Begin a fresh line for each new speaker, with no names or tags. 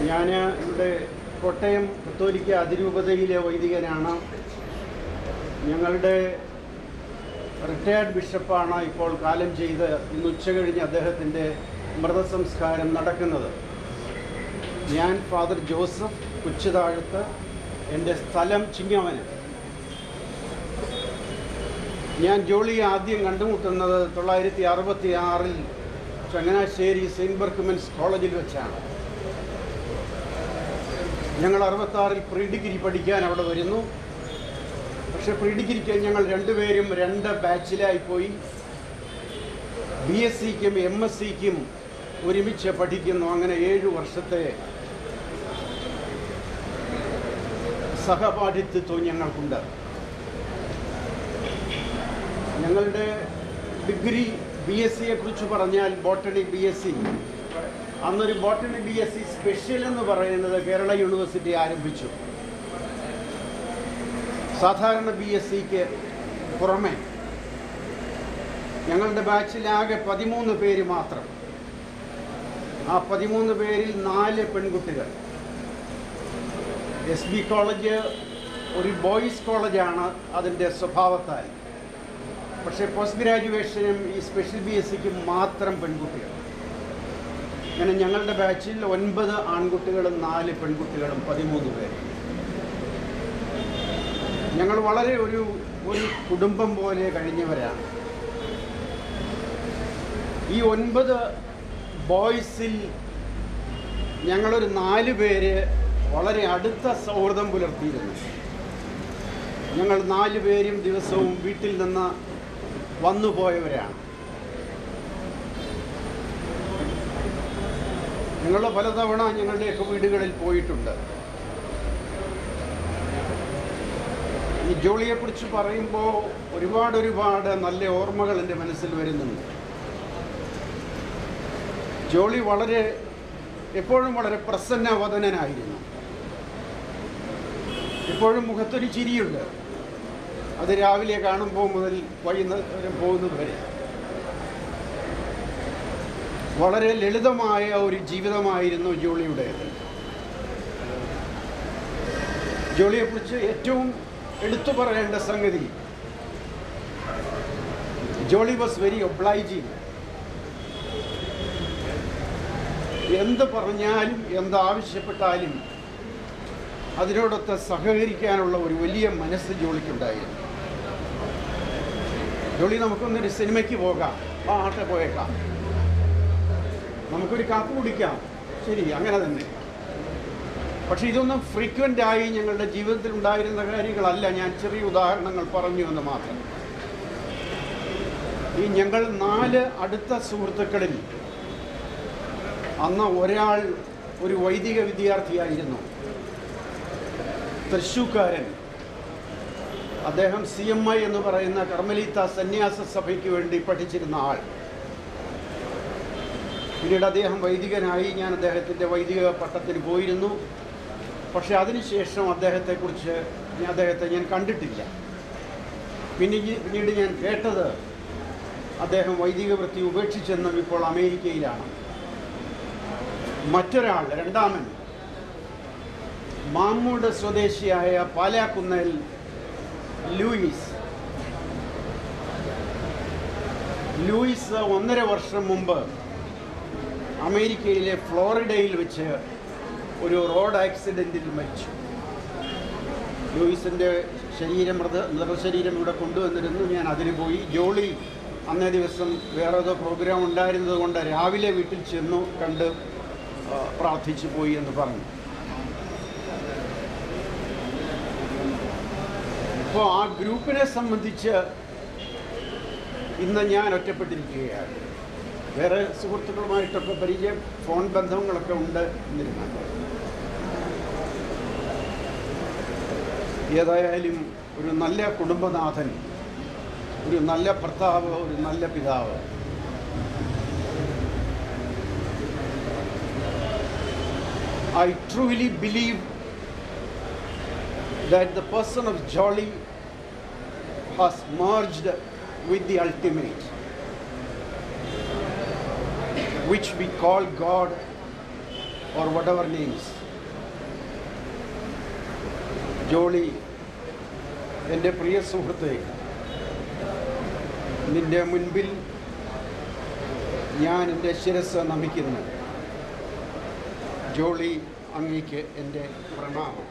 ഞാൻ ഇവിടെ കോട്ടയം കത്തോലിക്ക അതിരൂപതയിലെ വൈദികനാണ്. ഞങ്ങളുടെ റിട്ടയർഡ് ബിഷപ്പാണ് ഇപ്പോൾ കാലം ചെയ്ത് ഇന്ന് ഉച്ചകഴിഞ്ഞ് അദ്ദേഹത്തിൻ്റെ മൃതസംസ്കാരം നടക്കുന്നത്. ഞാൻ ഫാദർ ജോസഫ് കുച്ചുതാഴത്ത്, എൻ്റെ സ്ഥലം ചിങ്ങവനം. ഞാൻ ജോളിയെ ആദ്യം കണ്ടുമുട്ടുന്നത് 1966 ചങ്ങനാശ്ശേരി സെയിൻറ്റ് ബർക്ക്മെൻസ് കോളേജിൽ വെച്ചാണ്. ഞങ്ങൾ 66 പ്രീ ഡിഗ്രി പഠിക്കാൻ അവിടെ വരുന്നു. പക്ഷെ പ്രീ ഡിഗ്രിക്ക് ഞങ്ങൾ രണ്ടുപേരും 2 ബാച്ചിലായിപ്പോയി. BSc-ക്കും MSc-ക്കും ഒരുമിച്ച് പഠിക്കുന്നു. അങ്ങനെ 7 വർഷത്തെ സഹപാഠിത്വം ഞങ്ങൾക്കുണ്ട്. ഞങ്ങളുടെ ഡിഗ്രി BSc-യെ കുറിച്ച് പറഞ്ഞാൽ ബോട്ടണി BSc, അന്നൊരു ബോട്ടണി BSc സ്പെഷ്യൽ എന്ന് പറയുന്നത് കേരള യൂണിവേഴ്സിറ്റി ആരംഭിച്ചു. സാധാരണ BSc-ക്ക് പുറമെ ഞങ്ങളുടെ ബാച്ചിലാകെ 13 പേര് മാത്രം. ആ 13 പേരിൽ 4 പെൺകുട്ടികൾ. SB കോളേജ് ഒരു ബോയ്സ് കോളേജാണ് അതിൻ്റെ സ്വഭാവത്താൽ. പക്ഷേ പോസ്റ്റ് ഗ്രാജുവേഷനും ഈ സ്പെഷ്യൽ BSc-ക്കും മാത്രം പെൺകുട്ടികൾ. അങ്ങനെ ഞങ്ങളുടെ ബാച്ചിൽ 9 ആൺകുട്ടികളും 4 പെൺകുട്ടികളും 13 പേര്. ഞങ്ങൾ വളരെ ഒരു കുടുംബം പോലെ കഴിഞ്ഞവരാണ്. ഈ 9 ബോയ്സിൽ ഞങ്ങളൊരു 4 പേര് വളരെ അടുത്ത സൗഹൃദം പുലർത്തിയിരുന്നു. ഞങ്ങൾ 4 പേരും ദിവസവും വീട്ടിൽ നിന്ന് വന്നുപോയവരാണ്. ഞങ്ങൾ പലതവണ ഞങ്ങളുടെയൊക്കെ വീടുകളിൽ പോയിട്ടുണ്ട്. ഈ ജോളിയെക്കുറിച്ച് പറയുമ്പോൾ ഒരുപാട് നല്ല ഓർമ്മകൾ എൻ്റെ മനസ്സിൽ വരുന്നുണ്ട്. ജോളി എപ്പോഴും വളരെ പ്രസന്നവദനായിരുന്നു. എപ്പോഴും മുഖത്തൊരു ചിരിയുണ്ട്. അത് രാവിലെ കാണുമ്പോൾ മുതൽ വൈകുന്നേരം പോകുന്നത് വരെ. വളരെ ലളിതമായ ഒരു ജീവിതമായിരുന്നു ജോളിയുടേത്. ജോളിയെക്കുറിച്ച് ഏറ്റവും എടുത്തു പറയേണ്ട സംഗതി, ജോളി വാസ് വെരി ഒബ്ലൈജിങ്. എന്ത് പറഞ്ഞാലും എന്താവശ്യപ്പെട്ടാലും അതിനോടൊത്ത് സഹകരിക്കാനുള്ള ഒരു വലിയ മനസ്സ് ജോളിക്കുണ്ടായിരുന്നു. ജോളി, നമുക്കൊന്നൊരു സിനിമയ്ക്ക് പോകാം, ആട്ടെ പോയേക്കാം, നമുക്കൊരു കാപ്പി കുടിക്കാം, ശരി, അങ്ങനെ തന്നെ. പക്ഷെ ഇതൊന്നും ഫ്രീക്വൻ്റായി ഞങ്ങളുടെ ജീവിതത്തിൽ ഉണ്ടായിരുന്ന കാര്യങ്ങളല്ല. ഞാൻ ചെറിയ ഉദാഹരണങ്ങൾ പറഞ്ഞു എന്ന് മാത്രം. ഈ ഞങ്ങൾ 4 അടുത്ത സുഹൃത്തുക്കളിൽ അന്ന് ഒരാൾ ഒരു വൈദിക വിദ്യാർത്ഥിയായിരുന്നു, തൃശ്ശൂക്കാരൻ. അദ്ദേഹം CMI എന്ന് പറയുന്ന കർമ്മലീത്ത സന്യാസ സഭയ്ക്ക് വേണ്ടി പഠിച്ചിരുന്ന ആൾ. പിന്നീട് അദ്ദേഹം വൈദികനായി. ഞാൻ അദ്ദേഹത്തിൻ്റെ വൈദിക പട്ടത്തിന് പോയിരുന്നു. പക്ഷെ അതിനുശേഷം അദ്ദേഹത്തെ ഞാൻ കണ്ടിട്ടില്ല. പിന്നീട് ഞാൻ കേട്ടത് അദ്ദേഹം വൈദിക വൃത്തി ഉപേക്ഷിച്ചെന്നും ഇപ്പോൾ അമേരിക്കയിലാണ്. മറ്റൊരാൾ, രണ്ടാമൻ, മാമ്മൂട് സ്വദേശിയായ പാലാക്കുന്നേൽ ലൂയിസ് 1.5 വർഷം മുമ്പ് അമേരിക്കയിലെ ഫ്ലോറിഡയിൽ വെച്ച് ഒരു റോഡ് ആക്സിഡൻറ്റിൽ മരിച്ചു. ലൂയിസിൻ്റെ മൃതശരീരം ഇവിടെ കൊണ്ടുവന്നിരുന്നു. ഞാൻ അതിന് പോയി. ജോളി അന്നേ ദിവസം വേറെ ഏതോ പ്രോഗ്രാം ഉണ്ടായിരുന്നത് കൊണ്ട് രാവിലെ വീട്ടിൽ ചെന്നു കണ്ട് പ്രാർത്ഥിച്ചു പോയി എന്ന് പറഞ്ഞു. അപ്പോൾ ആ ഗ്രൂപ്പിനെ സംബന്ധിച്ച് ഇന്ന് ഞാൻ ഒറ്റപ്പെട്ടിരിക്കുകയാണ്. വേറെ സുഹൃത്തുക്കളുമായിട്ടൊക്കെ ഫോൺ ബന്ധങ്ങളൊക്കെ ഉണ്ട് എന്നിരുന്നാൽ. ഏതായാലും ഒരു നല്ല കുടുംബനാഥൻ, ഒരു നല്ല ഭർത്താവ്, ഒരു നല്ല പിതാവ്. I truly believe that the person of Jolly has merged with the ultimate, which we call God or whatever names. Jolly, എൻ്റെ പ്രിയ സുഹൃത്തെ, നിൻ്റെ മുൻപിൽ ഞാൻ എൻ്റെ ശിരസ്സ് നമിക്കുന്നു. ജോളി, അങ്ങേക്ക് എൻ്റെ പ്രണാമം.